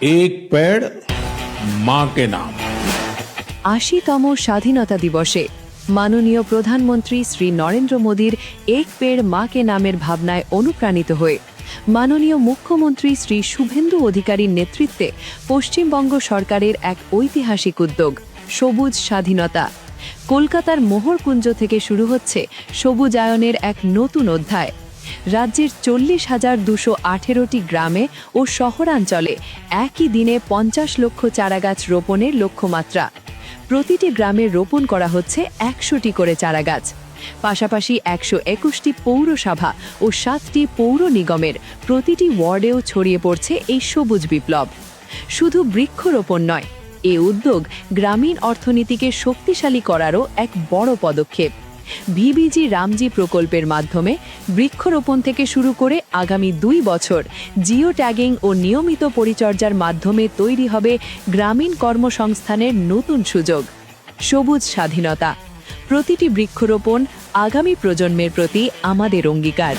एक पेड़ मां के नाम। ৮০তম স্বাধীনতা দিবসে মাননীয় প্রধানমন্ত্রী শ্রী নরেন্দ্র মোদীর এক পেড় মাকে নামের ভাবনায় অনুপ্রাণিত হয়ে মাননীয় মুখ্যমন্ত্রী শ্রী শুভেন্দু অধিকারীর নেতৃত্বে পশ্চিমবঙ্গ সরকারের এক ঐতিহাসিক উদ্যোগ সবুজ স্বাধীনতা। কলকাতার মোহরকুঞ্জ থেকে শুরু হচ্ছে সবুজায়নের এক নতুন অধ্যায়। রাজ্যের ৪০,২১৮টি গ্রামে ও শহরাঞ্চলে একই দিনে ৫০ লক্ষ চারাগাছ রোপণের লক্ষ্যমাত্রা। প্রতিটি গ্রামে রোপণ করা হচ্ছে ১০০টি করে চারাগাছ। পাশাপাশি ১২১টি পৌরসভা ও ৭টি পৌর নিগমের প্রতিটি ওয়ার্ডেও ছড়িয়ে পড়ছে এই সবুজ বিপ্লব। শুধু বৃক্ষরোপণ নয়, এ উদ্যোগ গ্রামীণ অর্থনীতিকে শক্তিশালী করারও এক বড় পদক্ষেপ। ভিবিজি রামজি প্রকল্পের মাধ্যমে বৃক্ষরোপণ থেকে শুরু করে আগামী ২ বছর জিও ট্যাগিং ও নিয়মিত পরিচর্যার মাধ্যমে তৈরি হবে গ্রামীণ কর্মসংস্থানের নতুন সুযোগ। সবুজ স্বাধীনতা, প্রতিটি বৃক্ষরোপণ আগামী প্রজন্মের প্রতি আমাদের অঙ্গীকার।